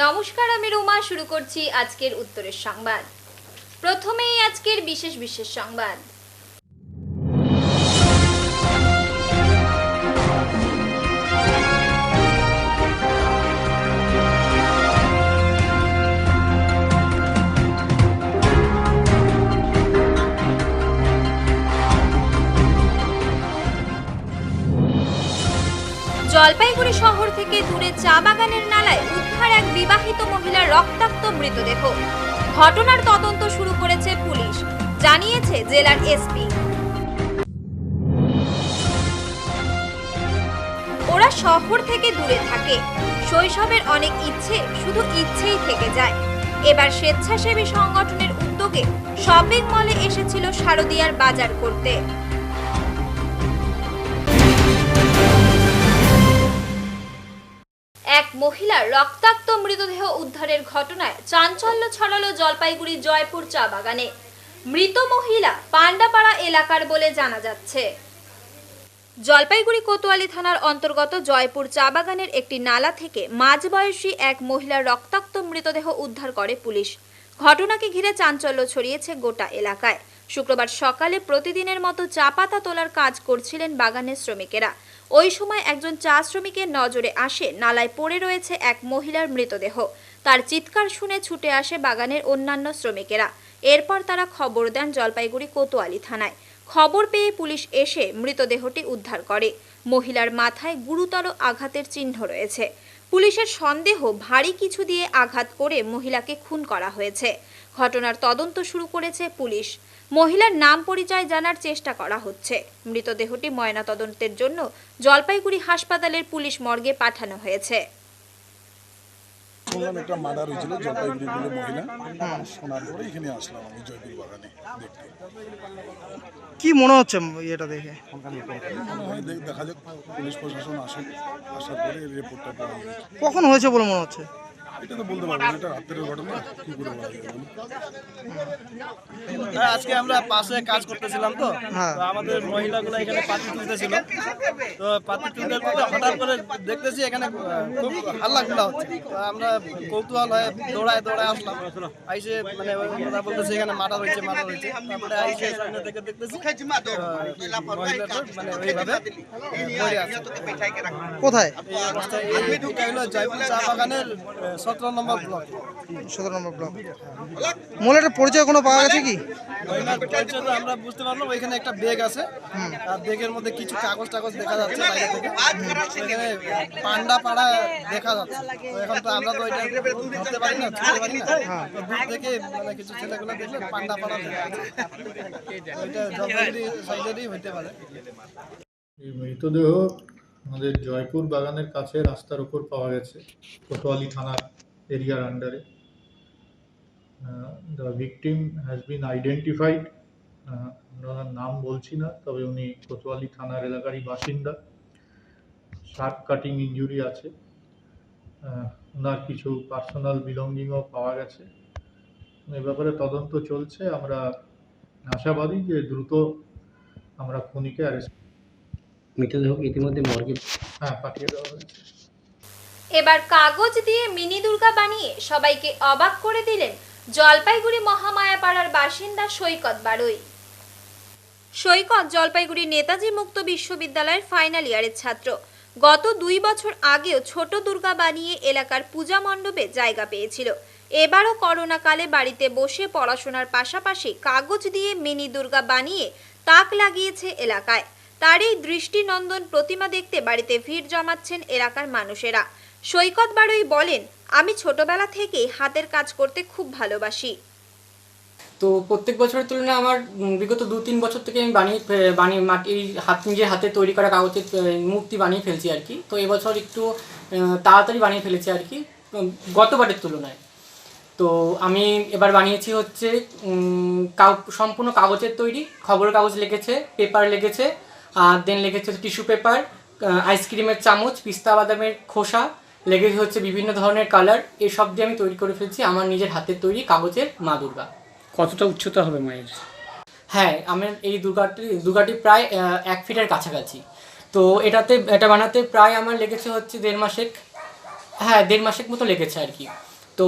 নমস্কার, আমি রুমা। শুরু করছি আজকের উত্তরের সংবাদ। প্রথমেই আজকের বিশেষ সংবাদ। জলপাইগুড়ি শহর থেকে দূরে চা বাগানের নালায় উদ্ধার এক বিবাহিত মহিলার রক্তাক্ত মৃতদেহ। ঘটনার তদন্ত শুরু করেছে পুলিশ, জানিয়েছে জেলার এসপি। ওরা শহর থেকে দূরে থাকে, শৈশবের অনেক ইচ্ছে শুধু ইচ্ছেই থেকে যায়। এবার স্বেচ্ছাসেবী সংগঠনের উদ্যোগে শপিং মলে এসেছিল শারদিয়ার বাজার করতে। এক মহিলার রক্তাক্ত মৃতদেহ উদ্ধারের ঘটনায় চাঞ্চল্য ছড়ালো জলপাইগুড়ি জয়পুর চা বাগানে। মৃত মহিলা পান্ডাপাড়া এলাকার বলে জানা যাচ্ছে। জলপাইগুড়ি কোতোয়ালি থানার অন্তর্গত জয়পুর চা বাগানের একটি নালা থেকে মাঝবয়সী এক মহিলার রক্তাক্ত মৃতদেহ উদ্ধার করে পুলিশ। ঘটনাকে ঘিরে চাঞ্চল্য ছড়িয়েছে গোটা এলাকায়। শুক্রবার সকালে প্রতিদিনের মতো চা পাতা তোলার কাজ করছিলেন বাগানের শ্রমিকেরা। ওই সময় একজন চা শ্রমিকের নজরে আসে নালায় পড়ে রয়েছে এক মহিলার মৃতদেহ। তার চিৎকার শুনে ছুটে আসে বাগানের অন্যান্য শ্রমিকেরা। এরপর তারা খবর দেন জলপাইগুড়ি কোতোয়ালি থানায়। খবর পেয়ে পুলিশ এসে মৃতদেহটি উদ্ধার করে। মহিলার মাথায় গুরুতর আঘাতের চিহ্ন রয়েছে। পুলিশের সন্দেহ ভারী কিছু দিয়ে আঘাত করে মহিলাকে খুন করা হয়েছে। ঘটনার তদন্ত শুরু করেছে পুলিশ। মহিলার নাম পরিচয় জানার চেষ্টা করা হচ্ছে। মৃতদেহটি ময়নাতদন্তের জন্য জলপাইগুড়ি হাসপাতালের পুলিশ মর্গে পাঠানো হয়েছে। শুনলাম একটা মার্ডার হয়েছিল জলপাইগুড়ি বলে মহিলা, শোনার পরে এখানে আসলাম আমি জয়পুর বাগানে দেখতে। কি মনে হচ্ছে এটা দেখে? মনে হয় দেখা যাক, পুলিশ প্রশাসন আসুন, আসার পরে রিপোর্টটা পাওয়া যাবে। কখন হয়েছে বলে মনে হচ্ছে? এটা তো বলতে পারবো না, এটা রাত্রের ঘটনা, কি করে বলা যাবে? আজকে আমরা পাশে কাজ করতেছিলাম তো আমাদের মহিলাগুলো এখানে পাতি তুলতেছিল। তো পাতি তুলতে তুলতে হঠাৎ করে দেখতেছি এখানে খুব হাল্লাগুলা হচ্ছে। তো আমরা কৌতূহল হয়ে দৌড়ায় আসলাম। আইসে মানে ওরা বলতেছে এখানে মার্ডার হয়েছে। তারপরে আইসে সামনে থেকে দেখতেছি মহিলাটা মানে ওইভাবে পড়ে আছে। কোথায়? এই অবস্থায় এটা হলো জয়পুর চা বাগানের 17 নম্বর ব্লক। 17 নম্বর ব্লক। মহিলাটার পরিচয় কোনো পাওয়া গেছে কি? মহিলার পরিচয় তো আমরা বুঝতে পারলাম, ওইখানে একটা ব্যাগ আছে, আর ব্যাগের মধ্যে কিছু কাগজ দেখা যাচ্ছে বাইরে থেকে। এখানে পান্ডাপাড়া দেখা যাচ্ছে। তো এখন তো আমরা তো এটা ধরতে পারি না, চিনতে পারি না। তো দূর থেকে মানে কিছু ছেলেগুলো দেখলে পান্ডাপাড়া দেখা যাচ্ছে। ওইটা জলপাইগুড়ি সাইডেরই হইতে পারে। এই মৃতদেহ আমাদের জয়পুর বাগানের কাছে রাস্তার উপর পাওয়া গেছে, কোতোয়ালি থানার এরিয়ার আন্ডারে। The victim has been identified. আমরা ওনার নাম বলছি না, তবে উনি কোতোয়ালি থানার এলাকারই বাসিন্দা। শার্প কাটিং ইনজুরি আছে। ওনার কিছু পার্সোনাল বিলঙ্গিংও পাওয়া গেছে। এই ব্যাপারে তদন্ত চলছে। আমরা আশাবাদী যে দ্রুত আমরা খুনিকে অ্যারেস্ট। মৃতদেহ ইতিমধ্যে মর্গে পাঠিয়ে দেওয়া হয়েছে। এবার কাগজ দিয়ে মিনি দুর্গা বানিয়ে সবাইকে অবাক করে দিলেন জলপাইগুড়ি মহামায়াপাড়ার বাসিন্দা সৈকত বাড়ুই। সৈকত জলপাইগুড়ি নেতাজি মুক্ত বিশ্ববিদ্যালয়ের ফাইনাল ইয়ারের ছাত্র। গত 2 বছর আগেও ছোট দুর্গা বানিয়ে এলাকার পূজা মণ্ডপে জায়গা পেয়েছিল। এবারও করোনাকালে বাড়িতে বসে পড়াশোনার পাশাপাশি কাগজ দিয়ে মিনি দুর্গা বানিয়ে তাক লাগিয়েছে এলাকায়। তার এই দৃষ্টিনন্দন প্রতিমা দেখতে বাড়িতে ভিড় জমাচ্ছেন এলাকার মানুষেরা। সৈকত বাড়ুই বলেন, আমি ছোটবেলা থেকেই হাতের কাজ করতে খুব ভালোবাসি। তো প্রত্যেক বছরের তুলনায় আমার বিগত 2-3 বছর থেকে আমি বানিয়ে মাটির নিজের হাতে তৈরি করা কাগজের মূর্তি বানিয়ে ফেলছি আর কি। তো এবছর একটু তাড়াতাড়ি বানিয়ে ফেলেছি আর কি গতবারের তুলনায়। তো আমি এবার বানিয়েছি হচ্ছে সম্পূর্ণ কাগজের তৈরি। খবরের কাগজ লেগেছে, পেপার লেগেছে, আর দেন লেগেছে টিস্যু পেপার, আইসক্রিমের চামচ, পিস্তা বাদামের খোসা, লেগেছে হচ্ছে বিভিন্ন ধরনের কালার। এসব দিয়ে আমি তৈরি করে ফেলছি আমার নিজের হাতের তৈরি কাগজের মা দুর্গা। কতটা উচ্চতা হবে মায়ের? হ্যাঁ, আমার এই দুর্গাটি প্রায় 1 ফিটের কাছাকাছি। তো এটা বানাতে প্রায় আমার লেগেছে হচ্ছে 1.5 মাসেক। হ্যাঁ, 1.5 মাসেক মতো লেগেছে আর কি। তো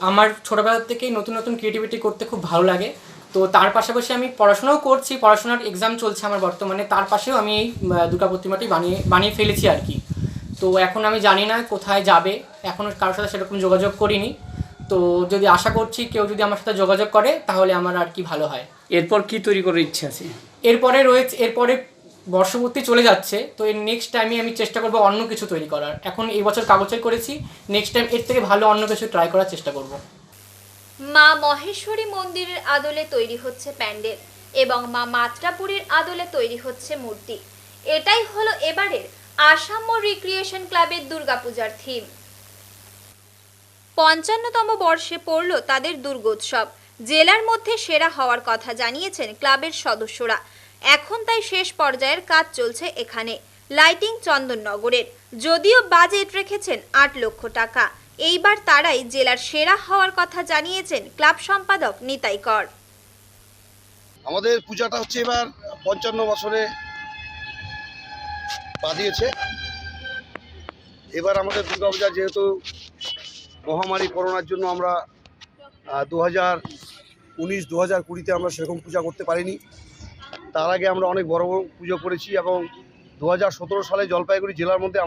আমার ছোটোবেলা থেকেই নতুন নতুন ক্রিয়েটিভিটি করতে খুব ভালো লাগে। তো তার পাশাপাশি আমি পড়াশোনাও করছি, পড়াশোনার এক্সাম চলছে আমার বর্তমানে, তার পাশেও আমি এই দুর্গা প্রতিমাটি বানিয়ে ফেলেছি আর কি। তো এখন আমি জানি না কোথায় যাবে, এখনও কারোর সাথে সেরকম যোগাযোগ করিনি। তো যদি আশা করছি কেউ যদি আমার সাথে যোগাযোগ করে তাহলে আমার আর কি ভালো হয়। এরপর কি তৈরি করার ইচ্ছা আছে? এরপরে বর্ষপূর্তি চলে যাচ্ছে, তো এর নেক্সট টাইমে আমি চেষ্টা করবো অন্য কিছু তৈরি করার। এখন এই বছর কাগজের করেছি, নেক্সট টাইম এর থেকে ভালো অন্য কিছু ট্রাই করার চেষ্টা করব। মা মহেশ্বরী মন্দিরের আদলে তৈরি হচ্ছে প্যান্ডেল এবং মা মাত্রাপুরীর আদলে তৈরি হচ্ছে মূর্তি। এটাই হলো এবারের আসাম রিক্রিয়েশন ক্লাবের দুর্গাপূজার থিম। ৫৫তম বর্ষে পড়ল তাদের দুর্গোৎসব। জেলার মধ্যে সেরা হওয়ার কথা জানিয়েছেন ক্লাবের সদস্যরা। এখন তাই শেষ পর্যায়ের কাজ চলছে এখানে। লাইটিং চন্দননগরের, যদিও বাজেট রেখেছেন ৮ লক্ষ টাকা। এইবার তারাই জেলার সেরা হওয়ার কথা জানিয়েছেন ক্লাব সম্পাদক নিতাই কর। আমাদের পূজাটা হচ্ছে এবার ৫৫ বছরে পা দিয়েছে। এবার আমাদের দুর্গাপূজা যেহেতু মহামারী করোনার জন্য আমরা 2019-2020-তে আমরা সেরকম পূজা করতে পারিনি। তার আগে আমরা অনেক বড় বড় পুজো করেছি এবং 2017 সালে জলপাইগুড়ি জেলার মধ্যে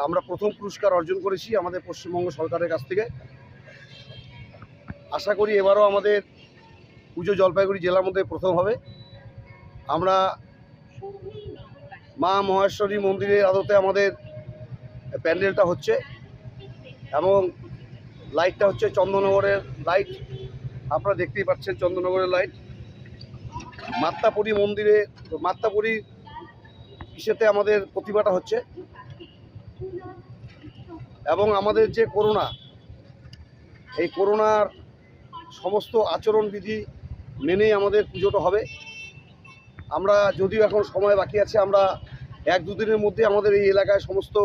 আমরা প্রথম পুরস্কার অর্জন করেছি আমাদের পশ্চিমবঙ্গ সরকারের কাছ থেকে। আশা করি এবারও আমাদের পুজো জলপাইগুড়ি জেলার মধ্যে প্রথম হবে। আমরা মা মহেশ্বরী মন্দিরের আদতে আমাদের প্যান্ডেলটা হচ্ছে এবং লাইটটা হচ্ছে চন্দননগরের লাইট, আপনারা দেখতেই পাচ্ছেন চন্দননগরের লাইট। মাত্রাপুরী ইসেতে আমাদের প্রতিমাটা হচ্ছে এবং আমাদের যে এই করোনার সমস্ত আচরণবিধি মেনেই আমাদের পুজোটা হবে। আমরা যদিও এখন সময় বাকি আছে, আমরা 1-2 দিনের মধ্যে আমাদের এই এলাকায় সমস্ত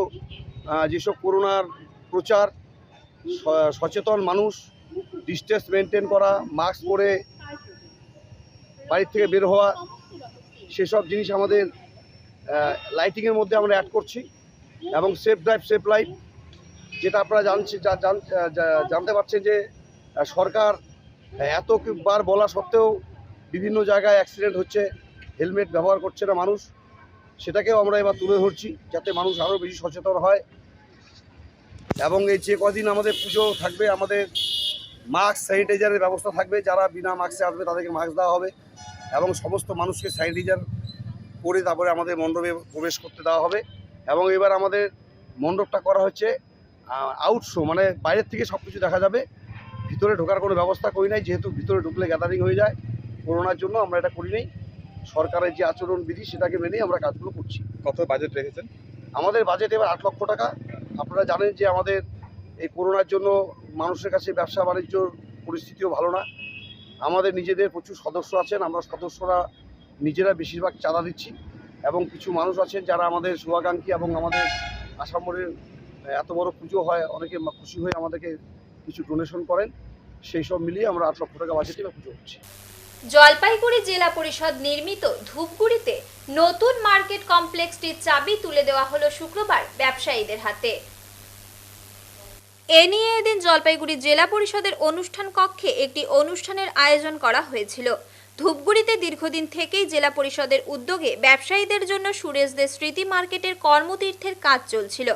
যেসব করোনার প্রচার, সচেতন মানুষ, ডিস্টেন্স মেনটেন করা, মাস্ক পরে বাড়ির থেকে বের হওয়া, সেসব জিনিস আমাদের লাইটিংয়ের মধ্যে আমরা অ্যাড করছি এবং সেফ ড্রাইভ সেফ লাইফ, যেটা আপনারা জানতে পারছেন যে সরকার এতবার বলা সত্ত্বেও বিভিন্ন জায়গায় অ্যাক্সিডেন্ট হচ্ছে, হেলমেট ব্যবহার করছে না মানুষ, সেটাকেও আমরা এবার তুলে ধরছি যাতে মানুষ আরও বেশি সচেতন হয়। এবং এই যে কদিন আমাদের পুজো থাকবে আমাদের মাস্ক স্যানিটাইজারের ব্যবস্থা থাকবে, যারা বিনা মাস্কে আসবে তাদেরকে মাস্ক দেওয়া হবে এবং সমস্ত মানুষকে স্যানিটাইজার করে তারপরে আমাদের মণ্ডপে প্রবেশ করতে দেওয়া হবে। এবং এবার আমাদের মণ্ডপটা করা হচ্ছে আউটশো, মানে বাইরের থেকে সব কিছু দেখা যাবে, ভিতরে ঢোকার কোনো ব্যবস্থা করি নাই, যেহেতু ভিতরে ঢুকলে গ্যাদারিং হয়ে যায় করোনার জন্য আমরা এটা করি নাই। সরকারের যে আচরণবিধি সেটাকে মেনেই আমরা কাজগুলো করছি। কত বাজেট রেখেছেন? আমাদের বাজেট এবার 8 লক্ষ টাকা। আপনারা জানেন যে আমাদের এই করোনার জন্য মানুষের কাছে ব্যবসা বাণিজ্যর পরিস্থিতিও ভালো না। আমাদের নিজেদের প্রচুর সদস্য আছেন, আমরা সদস্যরা নিজেরা বেশিরভাগ চাঁদা দিচ্ছি এবং কিছু মানুষ আছেন যারা আমাদের শুভাকাঙ্ক্ষী এবং আমাদের আসামের এত বড় পুজো হয় অনেকে খুশি হয়ে আমাদেরকে কিছু ডোনেশন করেন। সেই সব মিলিয়ে আমরা 8 লক্ষ টাকা বাজেটে পুজো করছি। জলপাইগুড়ি জেলা পরিষদ নির্মিত ধূপগুড়িতে নতুন মার্কেট কমপ্লেক্সটির চাবি তুলে দেওয়া হলো শুক্রবার ব্যবসায়ীদের হাতে। এ নিয়ে এদিন জলপাইগুড়ি জেলা পরিষদের অনুষ্ঠান কক্ষে একটি অনুষ্ঠানের আয়োজন করা হয়েছিল। ধূপগুড়িতে দীর্ঘদিন থেকেই জেলা পরিষদের উদ্যোগে ব্যবসায়ীদের জন্য সুরেশদের স্মৃতি মার্কেটের কর্মতীর্থের কাজ চলছিল।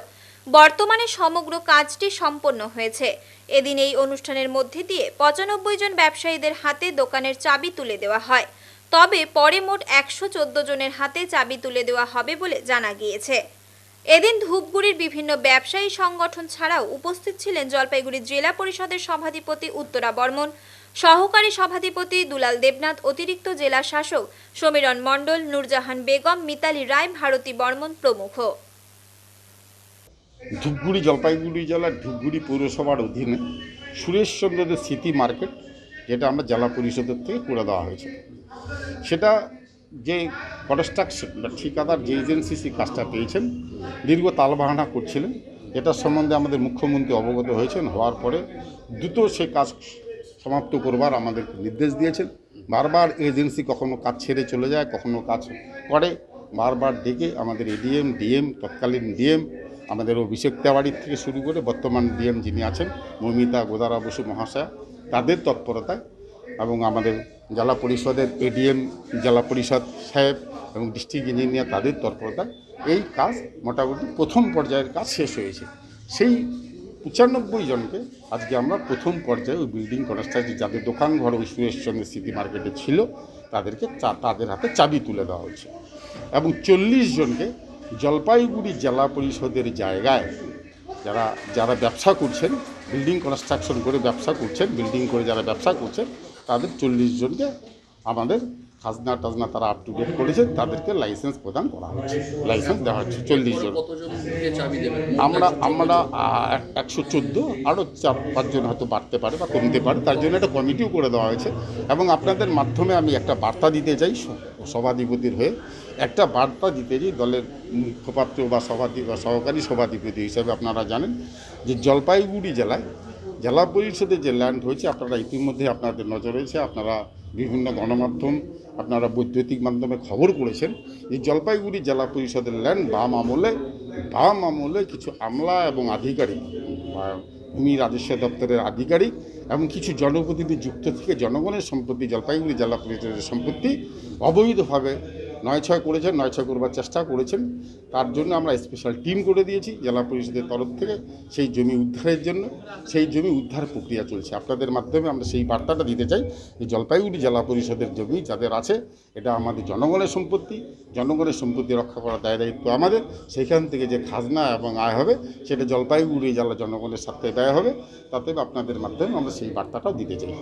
বর্তমানে সমগ্র কাজটি সম্পন্ন হয়েছে। এদিন এই অনুষ্ঠানের মধ্যে দিয়ে 95 জন ব্যবসায়ীদের হাতে দোকানের চাবি তুলে দেওয়া হয়। তবে পরে মোট 114 জনের হাতে চাবি তুলে দেওয়া হবে বলে জানা গিয়েছে। এদিন ধূপগুড়ির বিভিন্ন ব্যবসায়ী সংগঠন ছাড়াও উপস্থিত ছিলেন জলপাইগুড়ি জেলা পরিষদের সভাধিপতি উত্তরা বর্মন, সহকারী সভাধিপতি দুলাল দেবনাথ, অতিরিক্ত জেলা শাসক সমীরণ মণ্ডল, নূরজাহান বেগম, মিতালি রায়, ভারতী বর্মন প্রমুখ। ধূপগুড়ি জলপাইগুড়ি জেলার ধূপগুড়ি পৌরসভার অধীনে সুরেশচন্দ্রদের স্মৃতি মার্কেট, যেটা আমরা জেলা পরিষদের থেকে করে দেওয়া হয়েছে, সেটা যে কনস্ট্রাকশন বা ঠিকাদার যে এজেন্সি সেই কাজটা পেয়েছেন, দীর্ঘ তালবাহানা করছিলেন, এটার সম্বন্ধে আমাদের মুখ্যমন্ত্রী অবগত হয়েছেন। হওয়ার পরে দ্রুত সেই কাজ সমাপ্ত করবার আমাদের নির্দেশ দিয়েছেন। বারবার এজেন্সি কখনো কাজ ছেড়ে চলে যায়, কখনো কাজ করে, বারবার ডেকে আমাদের এডিএম, ডিএম, তৎকালীন ডিএম, আমাদের অভিষেক তেওয়ারির থেকে শুরু করে বর্তমান ডিএম যিনি আছেন মৌমিতা গোদারা বসু মহাশয়া, তাদের তৎপরতায় এবং আমাদের জেলা পরিষদের এডিএম জেলা পরিষদ সাহেব এবং ডিস্ট্রিক্ট ইঞ্জিনিয়ার তাদের তৎপরতায় এই কাজ মোটামুটি প্রথম পর্যায়ের কাজ শেষ হয়েছে। সেই 95 জনকে আজকে আমরা প্রথম পর্যায়ে ওই বিল্ডিং কনস্ট্রাকশন যাদের দোকান ঘর ওই সুরেশচন্দ্র সিটি মার্কেটে ছিল তাদেরকে তাদের হাতে চাবি তুলে দেওয়া হয়েছে এবং 40 জনকে জলপাইগুড়ি জেলা পরিষদের জায়গায় যারা ব্যবসা করছেন, বিল্ডিং কনস্ট্রাকশন করে ব্যবসা করছেন, বিল্ডিং করে যারা ব্যবসা করছেন তাদের 40 জনকে আমাদের খাজনা টাজনা তারা আপ টু ডেট করেছেন, তাদেরকে লাইসেন্স প্রদান করা হচ্ছে, লাইসেন্স দেওয়া হচ্ছে 40 জন। আমরা 114, আরও 4-5 জন হয়তো বাড়তে পারে বা কমতে পারে, তার জন্য একটা কমিটিও করে দেওয়া হয়েছে। এবং আপনাদের মাধ্যমে আমি একটা বার্তা দিতে চাই সভাধিপতির হয়ে, একটা বার্তা দিতে চাই দলের মুখপাত্র বা সহকারী সভাধিপতি হিসাবে। আপনারা জানেন যে জলপাইগুড়ি জেলায় জেলা পরিষদের যে ল্যান্ড হয়েছে, আপনারা ইতিমধ্যে আপনাদের নজর রয়েছে, আপনারা বিভিন্ন গণমাধ্যম, আপনারা বৈদ্যুতিক মাধ্যমে খবর করেছেন যে জলপাইগুড়ি জেলা পরিষদের ল্যান্ড বাম আমলে কিছু আমলা এবং আধিকারিক, ভূমি রাজস্ব দপ্তরের আধিকারিক এবং কিছু জনপ্রতিনিধি যুক্ত থেকে জনগণের সম্পত্তি, জলপাইগুড়ি জেলা পরিষদের সম্পত্তি অবৈধভাবে নয়-ছয় করেছেন, নয়-ছয় করবার চেষ্টা করেছেন। তার জন্য আমরা স্পেশাল টিম করে দিয়েছি জেলা পরিষদের তরফ থেকে সেই জমি উদ্ধারের জন্য। সেই জমি উদ্ধার প্রক্রিয়া চলছে। আপনাদের মাধ্যমে আমরা সেই বার্তাটা দিতে চাই যে জলপাইগুড়ি জেলা পরিষদের জমি যাদের আছে, এটা আমাদের জনগণের সম্পত্তি, জনগণের সম্পত্তি রক্ষা করার দায়িত্ব আমাদের। সেখান থেকে যে খাজনা এবং আয় হবে সেটা জলপাইগুড়ি জেলা জনগণের সাথে ব্যয় হবে। তাতে আপনাদের মাধ্যমে আমরা সেই বার্তাটাও দিতে চাই।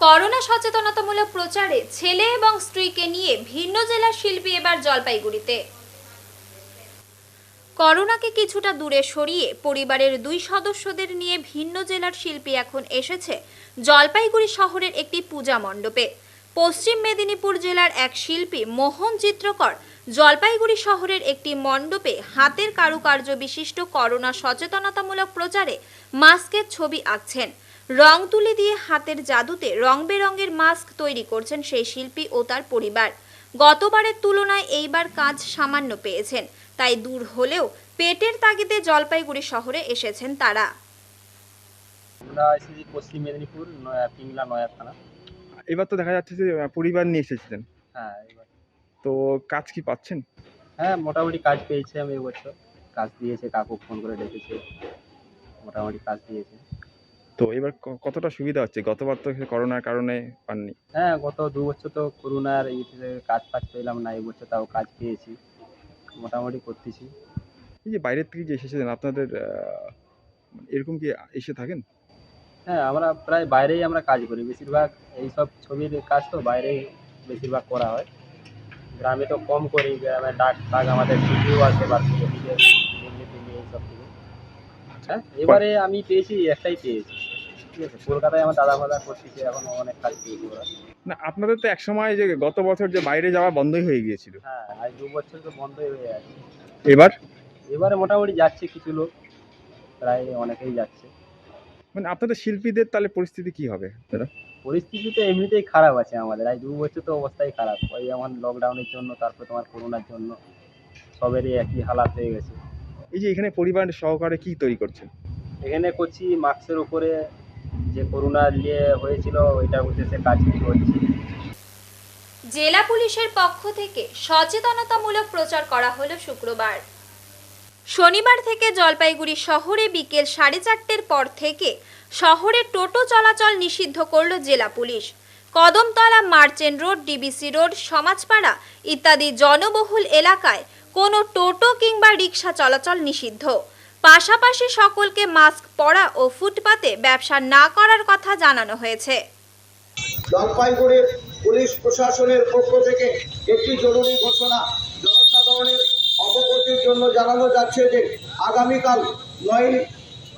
করোনা সচেতনতামূলক প্রচারে ছেলে এবং স্ত্রীকে নিয়ে ভিন্ন জেলার শিল্পী এবার জলপাইগুড়িতে। করোনাকে কিছুটা দূরে সরিয়ে পরিবারের 2 সদস্যদের নিয়ে ভিন্ন জেলার শিল্পী এখন এসেছে জলপাইগুড়ি শহরের একটি পূজা মণ্ডপে। পশ্চিম মেদিনীপুর জেলার এক শিল্পী মোহন চিত্রকর জলপাইগুড়ি শহরের একটি মণ্ডপে হাতের কারুকার্য বিশিষ্ট করোনা সচেতনতামূলক প্রচারে মাস্কের ছবি আঁকছেন। রং তুলি দিয়ে হাতের জাদুতে রং বেরঙের মাস্ক তৈরি করছেন সেই শিল্পী ও তার পরিবার। গতবারের তুলনায় এইবার কাজ সামান্য পেয়েছেন, তাই দূর হলেও পেটের তাগিদে জলপাইগুড়ি শহরে এসেছেন তারা। আমরা এসেছি পশ্চিম মেদিনীপুর পিংলা নয়া থানা। এবার তো দেখা যাচ্ছে যে পরিবার নিয়ে এসেছিলেন। হ্যাঁ, এবার তো কাজ কি পাচ্ছেন? হ্যাঁ, মোটামুটি কাজ পেয়েছি আমি এবছর। কাজ দিয়েছে, কাকু ফোন করে ডেকেছে, মোটামুটি কাজ দিয়েছে। তো এবার কতটা সুবিধা হচ্ছে? গতবার তো করোনার কারণে পাননি। হ্যাঁ, গত 2 বছর তো করোনার কাজ পেলাম না, এবছর তাও কাজ পেয়েছি, মোটামুটি করতেছি। এই যে বাইরের থেকে যে এসেছিলেন, আপনাদের এরকম কি এসে থাকেন? হ্যাঁ, আমরা প্রায় বাইরেই আমরা কাজ করি, বেশিরভাগ এইসব ছবির কাজ তো বাইরেই বেশিরভাগ করা হয়। গ্রামে তো কম করি, গ্রামে ডাক আমাদের ছুটিও আছে বার্ষিক দিল্লি এইসব থেকে। হ্যাঁ, এবারে আমি পেয়েছি, একটাই পেয়েছি, ঠিক আছে। কলকাতায় আমার দাদা করতেছে, এখন অনেক কাজ পেয়েছি ওরা। না, আপনাদের তো একসময় যে গত বছর যে বাইরে যাওয়া বন্ধই হয়ে গিয়েছিল। হ্যাঁ, আজ 2 বছর তো বন্ধই হয়ে আছে। এবারে মোটামুটি যাচ্ছে কিছু লোক, প্রায় অনেকেই যাচ্ছে। মানে আপনাদের শিল্পীদের তাহলে পরিস্থিতি কি হবে? পরিস্থিতি তো এমনিতেই খারাপ আছে আমাদের, আজ 2 বছর তো অবস্থাই খারাপ। ওই যেমন লকডাউনের জন্য, তারপর তোমার করোনার জন্য সবেরই একই হালাত হয়ে গেছে। এই যে এখানে পরিবার সহকারে কি তৈরি করছেন? এখানে করছি মাস্কের উপরে যে করোনা নিয়ে হয়েছিল ওইটার উদ্দেশ্যে কাজ করছি। জেলা পুলিশের পক্ষ থেকে সচেতনতামূলক প্রচার করা হলো শুক্রবার। শনিবার থেকে জলপাইগুড়ি শহরে বিকেল 4:30 পর থেকে শহরে টোটো চলাচল নিষিদ্ধ করল জেলা police. Kadamtala, merchant road, DBC road, Samajpara ইত্যাদি জনবহুল এলাকায় কোনো টোটো কিংবা রিক্সা চলাচল নিষিদ্ধ। পাশাপাশি সকলকে মাস্ক পরা ও ফুটপাতে ব্যবসা না করার কথা জানানো হয়েছে। জলপাইগুড়ির পুলিশ প্রশাসনের পক্ষ থেকে একটি জরুরি ঘোষণা জনসাধারণের অবগতির জন্য জানানো যাচ্ছে যে আগামীকাল 9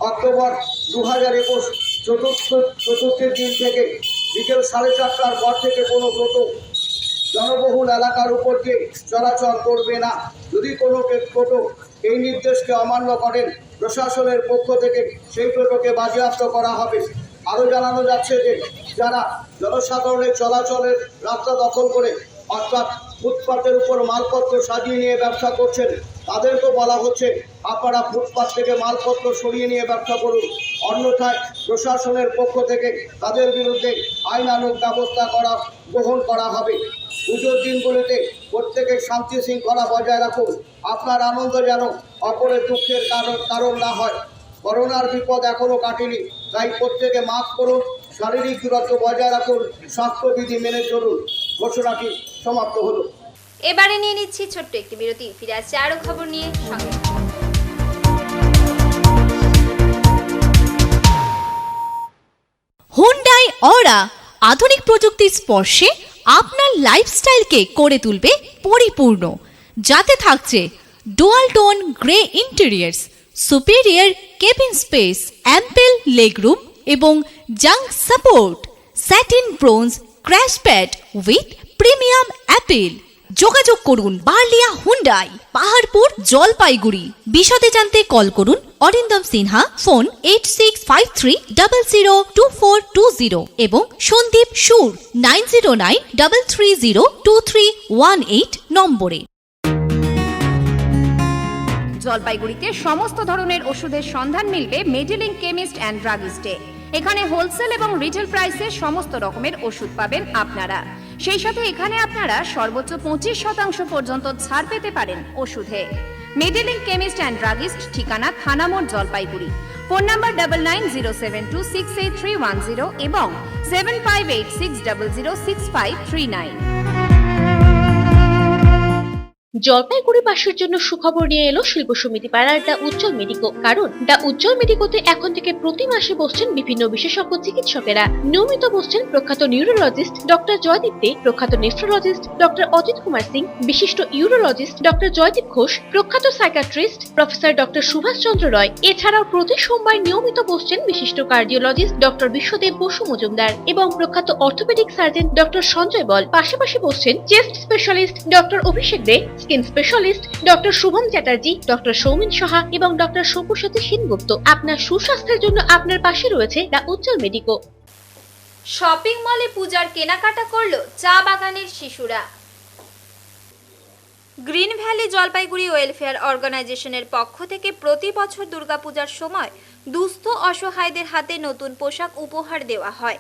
অক্টোবর 2021 চতুর্থীর দিন থেকে বিকেল 4:30টার পর থেকে কোনো টোটো জনবহুল এলাকার উপর দিয়ে চলাচল করবে না। যদি কোনো টোটো এই নির্দেশকে অমান্য করেন, প্রশাসনের পক্ষ থেকে সেই টোটোকে বাজেয়াপ্ত করা হবে। আরও জানানো যাচ্ছে যে যারা জনসাধারণের চলাচলের রাস্তা দখল করে অর্থাৎ ফুটপাতের উপর মালপত্র সাজিয়ে নিয়ে ব্যবসা করছেন, তাদেরকে বলা হচ্ছে আপনারা ফুটপাত থেকে মালপত্র সরিয়ে নিয়ে ব্যবসা করুন, অন্যথায় প্রশাসনের পক্ষ থেকে তাদের বিরুদ্ধে আইনানুগ ব্যবস্থা গ্রহণ করা হবে। পুজোর দিনগুলিতে প্রত্যেকের শান্তি শৃঙ্খলা বজায় রাখুন। আপনার আনন্দ যেন অপরের দুঃখের কারণ না হয়। করোনার বিপদ এখনো কাটেনি, তাই প্রত্যেকে মাস্ক পরুন, শারীরিক দূরত্ব বজায় রাখুন, স্বাস্থ্যবিধি মেনে চলুন। ঘোষণাটি সমাপ্ত হলো। এবারে নিয়ে নিচ্ছি ছোট্ট একটি বিরতি, ফিরে আসছে আরো খবর নিয়ে। সঙ্গে হুন্ডাই অরা আধুনিক প্রযুক্তির স্পর্শে আপনার লাইফস্টাইলকে করে তুলবে পরিপূর্ণ, যাতে থাকছে dual tone grey interiors, superior cabin space, ample legroom এবং জাঙ্ক support, satin bronze crash pad with premium appeal. যোগাযোগ করুন বার্লিয়া হুন্ডাই, পাহাড়পুর, জলপাইগুড়ি। বিশদে জানতে কল করুন অরিন্দম সিনহা, ফোন 8653002420 এবং সন্দীপ সুর 9093302318 নম্বরে। জলপাইগুড়িতে সমস্ত ধরনের ওষুধের সন্ধান মিলবে মেডিলিং কেমিস্ট অ্যান্ড ড্রাগিস্টে। এখানে হোলসেল এবং রিটেল প্রাইসে সমস্ত রকমের ওষুধ পাবেন আপনারা। সেই সাথে এখানে আপনারা সর্বোচ্চ 25% পর্যন্ত ছাড় পেতে পারেন ওষুধে। মেডিলিং কেমিস্ট অ্যান্ড ড্রাগিস্ট, ঠিকানা থানামোড়, জলপাইগুড়ি। ফোন নাম্বার 9907268310 এবং 7586006539। জলপাইগুড়িবাসীর জন্য সুখবর নিয়ে এলো শিল্প সমিতি পাড়ার দ্য উজ্জ্বল মেডিকো। কারণ দ্য উজ্জ্বল মেডিকোতে এখন থেকে প্রতি মাসে বসছেন বিভিন্ন বিশেষজ্ঞ চিকিৎসকেরা। নিয়মিত বসছেন প্রখ্যাত নিউরোলজিস্ট ডক্টর জয়দীপ দে, প্রখ্যাত নেফ্রোলজিস্ট ডক্টর অজিত কুমার সিং, বিশিষ্ট ইউরোলজিস্ট ডক্টর জয়দীপ ঘোষ, প্রখ্যাত psychiatrist professor doctor Subhash Chandra Roy. এছাড়াও প্রতি সোমবার নিয়মিত বসছেন বিশিষ্ট কার্ডিওলজিস্ট ডক্টর বিশ্বদেব বসু মজুমদার এবং প্রখ্যাত orthopaedic surgeon doctor Sanjay Bal. পাশাপাশি বসছেন chest specialist doctor Abhishek De, skin specialist doctor Subham Chatterjee, doctor Soumin Saha এবং ডক্টর শঙ্কুসতী সেনগুপ্ত। আপনার সুস্বাস্থ্যের জন্য আপনার পাশে রয়েছে দ্য উজ্জ্বল মেডিকো। শপিং মলে পূজার কেনাকাটা করলো চা বাগানের শিশুরা। গ্রিন ভ্যালি জলপাইগুড়ি ওয়েলফেয়ার অর্গানাইজেশনের পক্ষ থেকে প্রতি বছর দুর্গাপূজার সময় দুস্থ অসহায়দের হাতে নতুন পোশাক উপহার দেওয়া হয়।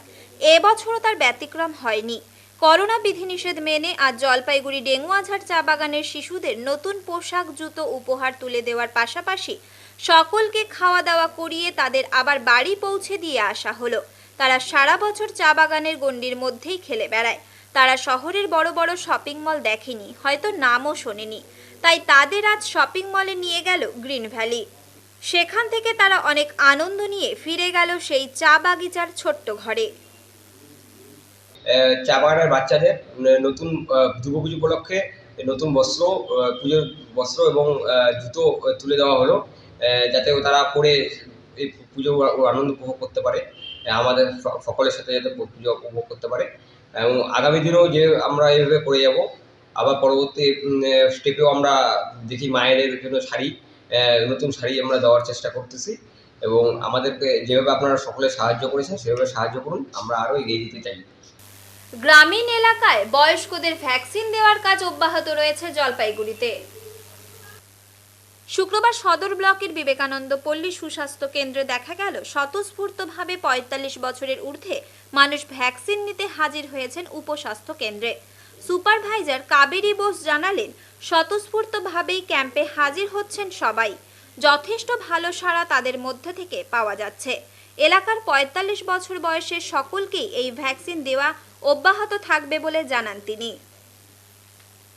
এবছরও তার ব্যতিক্রম হয়নি। করোনা বিধিনিষেধ মেনে আজ জলপাইগুড়ি ডেঙ্গুয়াঝাড় চা বাগানের শিশুদের নতুন পোশাক, জুতো উপহার তুলে দেওয়ার পাশাপাশি সকলকে খাওয়া দাওয়া করিয়ে তাদের আবার বাড়ি পৌঁছে দিয়ে আসা হলো। তারা সারা বছর চা বাগানের গণ্ডির মধ্যেই খেলে বেড়ায়। তারা শহরের বড় বড় শপিং মল দেখেনি, হয়তো নামও শোনেনি, তাই তাদের আজ শপিং মলে নিয়ে গেল গ্রিন ভ্যালি। সেখান থেকে তারা অনেক আনন্দ নিয়ে ফিরে গেল সেই চা বাগিচার ছোট্ট ঘরে। চা বাগানের বাচ্চাদের নতুন দুর্গাপুজো উপলক্ষে নতুন বস্ত্র, পুজোর বস্ত্র এবং জুতো তুলে দেওয়া হলো, যাতে তারা পরে এই পুজো আনন্দ উপভোগ করতে পারে, আমাদের সকলের সাথে যাতে পুজো উপভোগ করতে পারে। এবং আগামী দিনেও যে আমরা এইভাবে করে যাব, আবার পরবর্তী স্টেপেও আমরা দেখি মায়েদের জন্য শাড়ি, নতুন শাড়ি আমরা দেওয়ার চেষ্টা করতেছি। এবং আমাদেরকে যেভাবে আপনারা সকলে সাহায্য করেছেন সেভাবে সাহায্য করুন, আমরা আরও এগিয়ে যেতে চাই। গ্রামীণ এলাকায় বয়স্কদের ভ্যাকসিন দেওয়ার কাজ অব্যাহত রয়েছে জলপাইগুড়িতে। শুক্রবার সদর ব্লকের বিবেকানন্দ পল্লী সুস্বাস্থ্য কেন্দ্রে দেখা গেল স্বতঃস্ফূর্তভাবে ৪৫ বছরের ঊর্ধ্বে মানুষ ভ্যাকসিন নিতে হাজির হয়েছেন উপস্বাস্থ্য কেন্দ্রে। সুপারভাইজার কাবেরী বোস জানালেন, স্বতঃস্ফূর্তভাবেই ক্যাম্পে হাজির হচ্ছেন সবাই। যথেষ্ট ভালো সাড়া তাদের মধ্যে থেকে পাওয়া যাচ্ছে। এলাকার ৪৫ বছর বয়সের সকলকেই এই ভ্যাকসিন দেওয়া অব্যাহত থাকবে বলে জানান তিনি।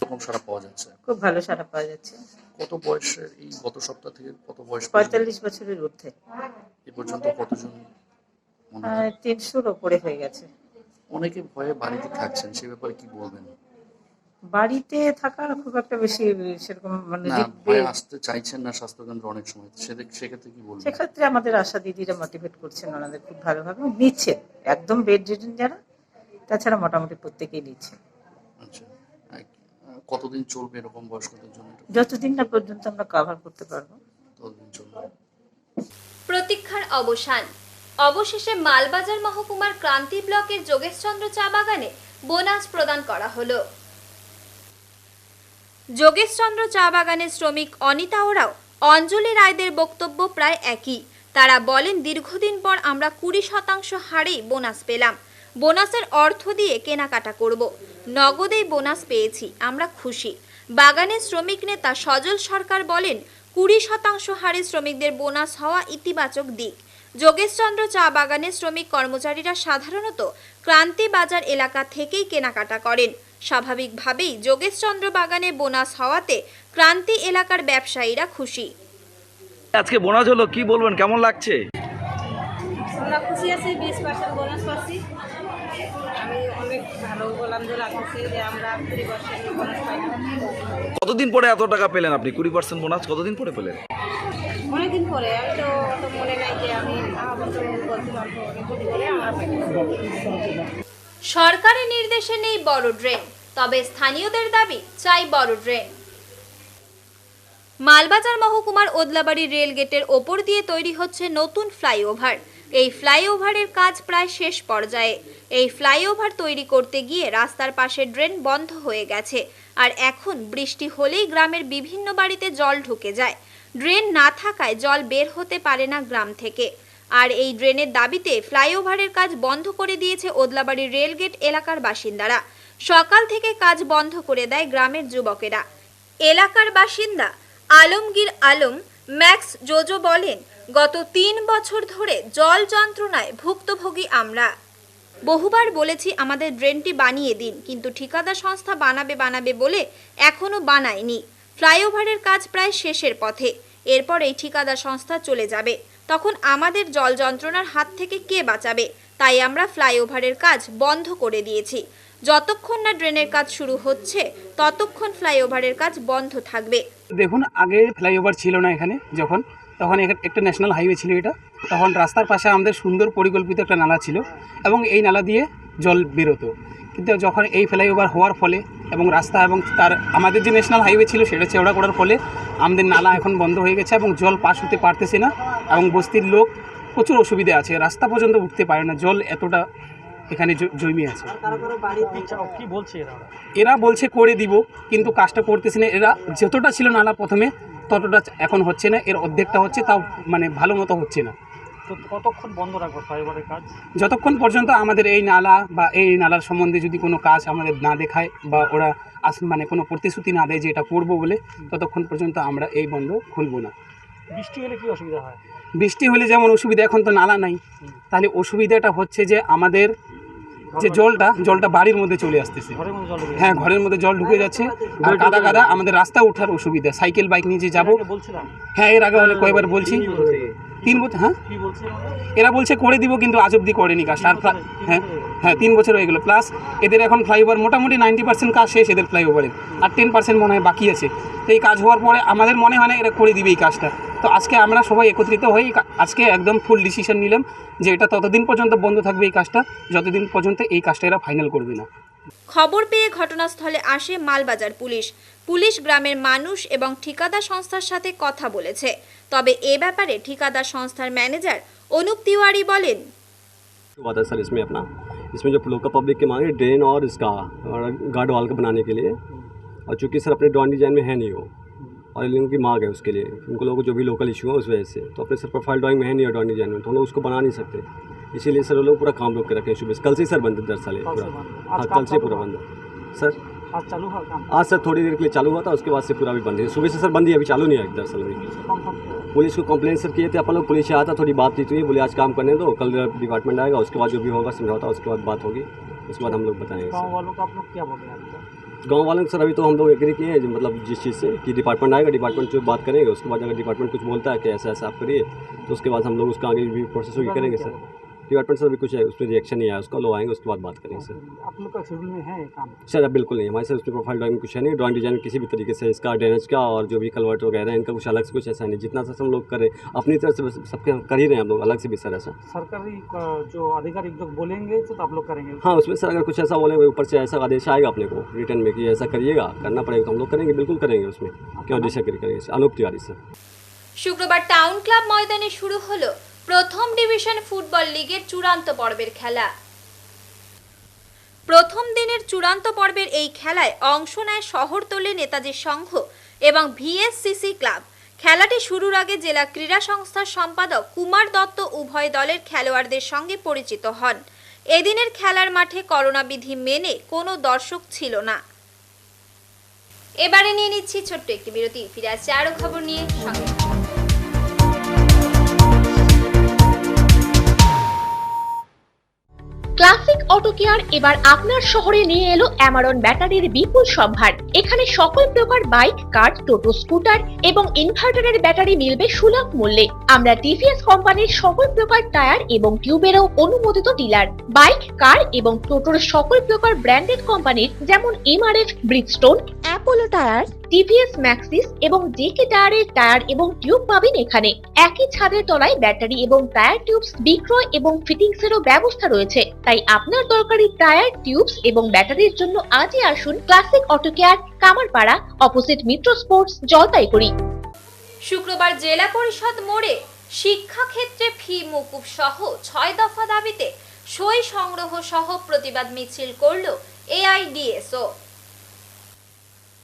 কম সাড়া পাওয়া যাচ্ছে, খুব ভালো সাড়া পাওয়া যাচ্ছে। কত বয়সের এই গত সপ্তাহ থেকে কত বয়স? ৪৫ বছরের ঊর্ধ্বে। এ পর্যন্ত কতজন? ৩০০-র উপরে হয়ে গেছে। অনেকে ভয়ে বাড়িতে থাকছেন, সে ব্যাপারে কি বলবেন? বাড়িতে থাকা খুব একটা বেশি সেরকম মানে ভয়ে আসতে চাইছেন না স্বাস্থ্যকেন্দ্র অনেক সময়, সেক্ষেত্রে কি বলবেন? সেক্ষেত্রে আমাদের আশা দিদিরা মোটিভেট করছেন, ওনাদের খুব ভালোভাবে নিচ্ছেন, একদম বেড রিডেন যারা, তাছাড়া মোটামুটি প্রত্যেকেই নিচ্ছেন। আচ্ছা, কতদিন চলবে এরকম বয়স্কদের জন্য? যতদিন না পর্যন্ত আমরা কভার করতে পারবো ততদিন চলবে। প্রতীক্ষার অবসান। অবশেষে মালবাজার মহকুমার ক্রান্তি ব্লকের যোগেশচন্দ্র চা বাগানে বোনাস প্রদান করা হলো। যোগেশচন্দ্র চা বাগানের শ্রমিক অনিতা ওরাও অঞ্জলি রায়দের বক্তব্য প্রায় একই। তারা বলেন, দীর্ঘদিন পর আমরা 20% হারেই বোনাস পেলাম। বোনাসের অর্থ দিয়ে কেনাকাটা করব। নগদেই বোনাস পেয়েছি, আমরা খুশি। বাগানের শ্রমিক নেতা সজল সরকার বলেন, 20% হারে শ্রমিকদের বোনাস হওয়া ইতিবাচক দিক। যোগেশচন্দ্র চা বাগানের শ্রমিক কর্মচারীরা সাধারণত ক্রান্তি বাজার এলাকা থেকেই কেনাকাটা করেন। স্বাভাবিকভাবেই যোগেশচন্দ্র বাগানে বোনাস হওয়াতে ক্রান্তি এলাকার ব্যবসায়ীরা খুশি। আজকে বোনাস হলো, কি বলবেন, কেমন লাগছে? আমরা খুশি আছি, 20% বোনাস পাচ্ছি। আমি অনেক ভালো আনন্দ লাগছে যে আমরা 20% বোনাস পাইলাম। কতদিন পরে এত টাকা পেলেন আপনি? 20% বোনাস কতদিন পরে পেলেন? অনেকদিন পরে। আমি তো অত মনে নাই যে আমি বলতে পারবো অনেকদিন পরে আমরা পাইলাম। সরকারের নির্দেশে নেই বড় ড্রেন, তবে স্থানীয়দের দাবি চাই বড় ড্রেন। মালবাজার মহকুমার ওদলাবাড়ি রেল গেটের ওপর দিয়ে তৈরি হচ্ছে নতুন ফ্লাইওভার। এই ফ্লাইওভারের কাজ প্রায় শেষ পর্যায়ে। এই ফ্লাইওভার তৈরি করতে গিয়ে রাস্তার পাশে ড্রেন বন্ধ হয়ে গেছে, আর এখন বৃষ্টি হলেই গ্রামের বিভিন্ন বাড়িতে জল ঢুকে যায়। ড্রেন না থাকায় জল বের হতে পারে না গ্রাম থেকে। আর এই ড্রেনের দাবিতে ফ্লাইওভারের কাজ বন্ধ করে দিয়েছে ওদলাবাড়ি রেলগেট এলাকার বাসিন্দারা। সকাল থেকে কাজ বন্ধ করে দেয় গ্রামের যুবকেরা। এলাকার বাসিন্দা আলমগীর আলম ম্যাক্স জোজো বলেন, গত 3 বছর ধরে জল যন্ত্রণায় ভুক্তভোগী আমরা। বহুবার বলেছি আমাদের ড্রেনটি বানিয়ে দিন, কিন্তু ঠিকাদার সংস্থা বানাবে বলে এখনো বানায়নি। ফ্লাইওভারের কাজ প্রায় শেষের পথে, এরপর এই ঠিকাদার সংস্থা চলে যাবে। তখন আমাদের জল যন্ত্রণার হাত থেকে কে বাঁচাবে? তাই আমরা ফ্লাইওভারের কাজ বন্ধ করে দিয়েছি। যতক্ষণ না ড্রেনের কাজ শুরু হচ্ছে ততক্ষণ ফ্লাইওভারের কাজ বন্ধ থাকবে। দেখুন, আগে ফ্লাইওভার ছিল না এখানে, তখন একটা ন্যাশনাল হাইওয়ে ছিল এটা। তখন রাস্তার পাশে আমাদের সুন্দর পরিকল্পিত একটা নালা ছিল এবং এই নালা দিয়ে জল বেরোতো। কিন্তু যখন এই ফ্লাইওভার হওয়ার ফলে এবং রাস্তা এবং তার আমাদের যে ন্যাশনাল হাইওয়ে ছিল সেটা চওড়া করার ফলে আমাদের নালা এখন বন্ধ হয়ে গেছে এবং জল পাস হতে পারতেছে না এবং বস্তির লোক প্রচুর অসুবিধা আছে, রাস্তা পর্যন্ত উঠতে পারে না, জল এতটা এখানে জমে আছে। এরা বলছে করে দিব, কিন্তু কাজটা করতেছে না। এরা যতটা ছিল নালা প্রথমে ততটা এখন হচ্ছে না, এর অর্ধেকটা হচ্ছে, তাও মানে ভালো মতো হচ্ছে না। তো কতক্ষণ বন্ধ রাখবো ফ্লাইওভারের কাজ? যতক্ষণ পর্যন্ত আমাদের এই নালা বা এই নালার সম্বন্ধে যদি কোনো কাজ আমাদের না দেখায় বা ওরা মানে কোনো প্রতিশ্রুতি না দেয় যে এটা করবো বলে, ততক্ষণ পর্যন্ত আমরা এই বন্ধ খুলবো না। বৃষ্টি হলে কি অসুবিধা হয়? বৃষ্টি হলে যেমন অসুবিধা, এখন তো নালা নাই, তাহলে অসুবিধাটা হচ্ছে যে আমাদের যে জলটা বাড়ির মধ্যে চলে আসতেছে। হ্যাঁ, ঘরের মধ্যে জল ঢুকে যাচ্ছে আর কাদা আমাদের রাস্তা ওঠার অসুবিধা। সাইকেল বাইক নিয়ে যে যাবো, হ্যাঁ এর আগে অনেক কয়েকবার বলছি। 3 বছর, হ্যাঁ এরা বলছে করে দিব, কিন্তু আজ অব্দি করেনি কাজ। হ্যাঁ 3 বছর হয়ে গেল। প্লাস এদের এখন ফ্লাইওভার মোটামুটি 90% কাজ শেষ এদের ফ্লাইওভারের, আর 10% মনে হয় বাকি আছে। তো এই কাজ হওয়ার পরে আমাদের মনে হয় না এরা করে দিবে এই কাজটা। তো আজকে আমরা সবাই একত্রিত হয়ে আজকে একদম ফুল ডিসিশন নিলাম যে এটা ততদিন পর্যন্ত বন্ধ থাকবে এই কাজটা, যতদিন পর্যন্ত এই কাজটা এরা ফাইনাল করবে না। খবর পেয়ে ঘটনাস্থলে আসে মালবাজার পুলিশ গ্রামের মানুষ এবং ঠিকাদার সংস্থার সাথে কথা বলেছে। তবে এ ব্যাপারে ঠিকাদার সংস্থার ম্যানেজার অনুপ तिवारी বলেন, सर इसमें जो लोकल पब्लिक की मांग है ड्रेन और इसका गार्ड वाल का बनाने के लिए, और चूंकि सर अपने ड्रॉन डिजाइन में है नहीं वो, और इन लोगों की मांग है उसके लिए, उनको लोगों को जो भी लोकल इशू है उस वजह से, तो अपने सर प्रोफाइल ड्राइंग में है नहीं है ड्रॉन डिजाइन में, तो हम लोग उसको बना नहीं सकते। इसीलिए सर वो लोग पूरा काम रोक के रखे हैं सुबह। कल से सर बंद है दरअसल पूरा। हाँ, कल से पूरा बंद है सर। आज चालू हुआ काम? आज सर थोड़ी देर के लिए चालू हुआ था, उसके बाद से पूरा भी बंद है। सुबह से सर बंद ही, अभी चालू नहीं है दरअसल। पुलिस को कंप्लेंट सर किए थे अपन लोग, पुलिस से आया था, थोड़ी बातचीत हुई, बोले आज काम करने दो, कल डिपार्टमेंट आएगा, उसके बाद जो भी होगा समझौता, उसके बाद बात होगी, उसके बाद हम लोग बताएंगे। गाँव वालों को आप लोग क्या बोल रहे हैं? गाँव वालों सर अभी तो हम लोग एग्री किए हैं, मतलब जिस चीज़ से कि डिपार्टमेंट आएगा, डिपार्टमेंट जो बात करेंगे, उसके बाद अगर डिपार्टमेंट कुछ बोलता है कि ऐसा ऐसा आप करिए, तो उसके बाद हम लोग उसका आगे भी प्रोसेस होगी करेंगे सर। डिपार्टमेंट सर अभी कुछ है उस पर रिएक्शन नहीं आया उसका, लोग आएंगे उसके बाद बात करेंगे सर। आप लोग का शेड्यूल में है काम? सर अब बिल्कुल नहीं, हमारे सर उसमें प्रोफाइल ड्राइंग में कुछ है नहीं, ड्राइंग डिजाइन किसी भी तरीके से इसका ड्रेनेज का और जो भी कलवर्ट वगैरह इनका कुछ अलग से कुछ ऐसा नहीं। जितना सर हम लोग करें अपनी तरफ से सबके कर ही रहे हैं हम लोग, अलग से भी सर ऐसा सरकारी जो अधिकारी लोग बोलेंगे तो आप लोग करेंगे? हाँ, उसमें सर अगर कुछ ऐसा बोले ऊपर से ऐसा आदेश आएगा अपने को रिटर्न में कि ऐसा करिएगा, करना पड़ेगा, तो हम लोग करेंगे, बिल्कुल करेंगे। उसमें क्यों डिसएग्री करेंगे। अनुप तिवारी सर। শুক্রবার টাউন ক্লাব ময়দানে শুরু হলো প্রথম ডিভিশন ফুটবল লিগের চূড়ান্ত পর্বের খেলা। প্রথম দিনের চূড়ান্ত পর্বের এই খেলায় অংশ নেয় শহরতলি নেতাজি সংঘ এবং ভিএসসিসি ক্লাব। খেলাটি শুরুর আগে জেলা ক্রীড়া সংস্থার সম্পাদক কুমার দত্ত উভয় দলের খেলোয়াড়দের সঙ্গে পরিচিত হন। এদিনের খেলার মাঠে করোনা বিধি মেনে কোনো দর্শক ছিল না। এবারে নিয়ে নিচ্ছি ছোট্ট একটি বিরতি, ফিরে আসছে আরো খবর নিয়ে সঙ্গে। ক্লাসিক অটো কেয়ার এবার আপনার শহরে নিয়ে এলো অ্যামারন ব্যাটারির বিপুল সম্ভার। এখানে সকল প্রকার বাইক, কার, টোটো, স্কুটার এবং ইনভার্টারের ব্যাটারি মিলবে সুলভ মূল্যে। আমরা টিভিএস কোম্পানির সকল প্রকার টায়ার এবং টিউবেরও অনুমোদিত ডিলার। বাইক, কার এবং টোটোর সকল প্রকার ব্র্যান্ডেড কোম্পানির যেমন MRF, Bridgestone, Apollo tyre, TVS Maxxis এবং জেকে টায়ারের টায়ার এবং টিউব পাবেন এখানে। একই ছাদের তলায় ব্যাটারি এবং টায়ার টিউবস বিক্রয় এবং ফিটিংসেরও ব্যবস্থা রয়েছে। তাই আপনার দরকারি টায়ার, টিউবস এবং ব্যাটারির জন্য আজই আসুন Classic Auto Care, Kamarpara, opposite Mitra Sports, Jalpaiguri. শুক্রবার জেলা পরিষদ মোড়ে শিক্ষাক্ষেত্রে ফি মওকুফ সহ 6 দফা দাবিতে সই সংগ্রহ সহ প্রতিবাদ মিছিল করল এআইডিএসও।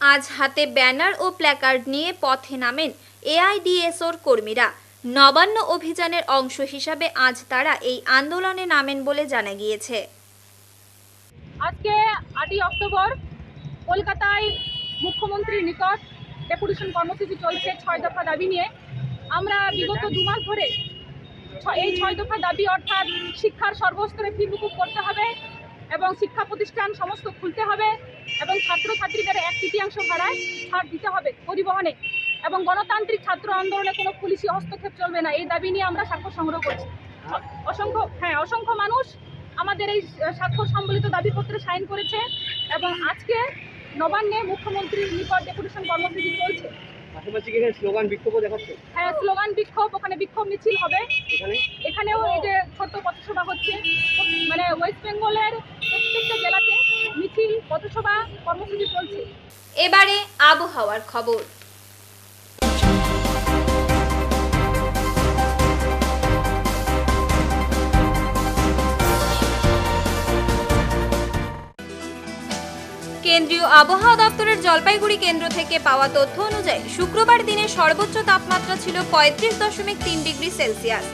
আজ হাতে ব্যানার ও প্ল্যাকার্ড নিয়ে পথে নামেন এআইডিএসওর কর্মীরা। নবান্ন অভিযানের অংশ হিসাবে আজ তারা এই আন্দোলনে নামেন বলে জানা গিয়েছে। আজকে 8ই অক্টোবর কলকাতায় মুখ্যমন্ত্রীর নিকট ডেপুটেশন কর্মসূচি চলছে 6 দফা দাবি নিয়ে। আমরা বিগত 2 মাস ধরে এই 6 দফা দাবি অর্থাৎ শিক্ষার সর্বস্তরে ফি মওকুফ করতে হবে এবং শিক্ষা প্রতিষ্ঠান সমস্ত খুলতে হবে এবং ছাত্রছাত্রীদের 1/3 ভাড়ায় ছাড় দিতে হবে পরিবহনে এবং গণতান্ত্রিক ছাত্র আন্দোলনে কোনো পুলিশি হস্তক্ষেপ চলবে না। এই দাবি নিয়ে আমরা স্বাক্ষর সংগ্রহ করছি। অসংখ্য মানুষ আমাদের এই স্বাক্ষর সম্বলিত দাবিপত্রে সাইন করেছে এবং আজকে নবান্নে মুখ্যমন্ত্রীর নিকট ডেপুটেশন কর্মসূচি চলছে। পাশাপাশি এখানে স্লোগান বিক্ষোভও দেখাচ্ছে। হ্যাঁ, স্লোগান বিক্ষোভ, ওখানে বিক্ষোভ মিছিল হবে। এখানেও এই যে ছোট্ট পথসভা হচ্ছে, মানে ওয়েস্ট বেঙ্গলের প্রত্যেকটা জেলাতে মিছিল, পথসভা কর্মসূচি চলছে। এবারে আবহাওয়ার খবর। কেন্দ্রীয় আবহাওয়া দপ্তরের জলপাইগুড়ি কেন্দ্র থেকে পাওয়া তথ্য অনুযায়ী শুক্রবার দিনে সর্বোচ্চ তাপমাত্রা ছিল 35.3 ডিগ্রি সেলসিয়াস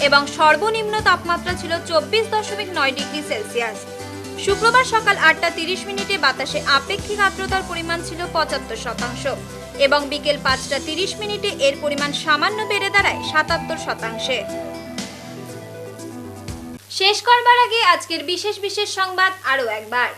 এবং সর্বনিম্ন তাপমাত্রা ছিল 24.9 ডিগ্রি সেলসিয়াস। শুক্রবার সকাল 8টা 30 মিনিটে বাতাসে আপেক্ষিক আর্দ্রতার পরিমাণ ছিল 75% এবং বিকেল 5টা 30 মিনিটে এর পরিমাণ সামান্য বেড়ে দাঁড়ায় 77%। শেষ করবার আগে আজকের বিশেষ সংবাদ আরও একবার।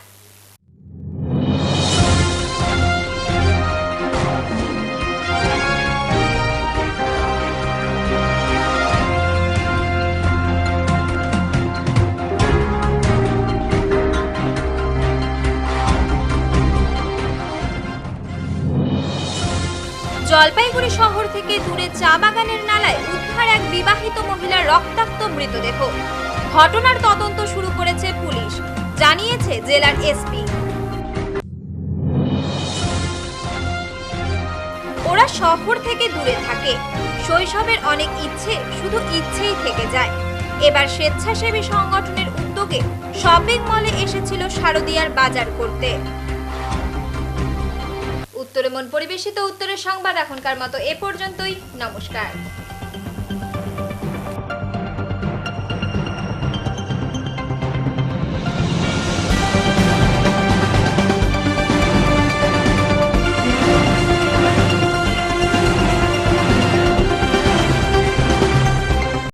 জলপাইগুড়ি শহর থেকে দূরে চা বাগানের নালায় উদ্ধার এক বিবাহিত মহিলার রক্তাক্ত মৃতদেহ। ঘটনার তদন্ত শুরু করেছে পুলিশ, জানিয়েছে জেলার এসপি। ওরা শহর থেকে দূরে থাকে, শৈশবের অনেক ইচ্ছে শুধু ইচ্ছেই থেকে যায়। এবার স্বেচ্ছাসেবী সংগঠনের উদ্যোগে শপিং মলে এসেছিল শারদিয়ার বাজার করতে। উত্তরে মন পরিবেশিত উত্তরের সংবাদ এখনকার মতো এ পর্যন্তই। নমস্কার।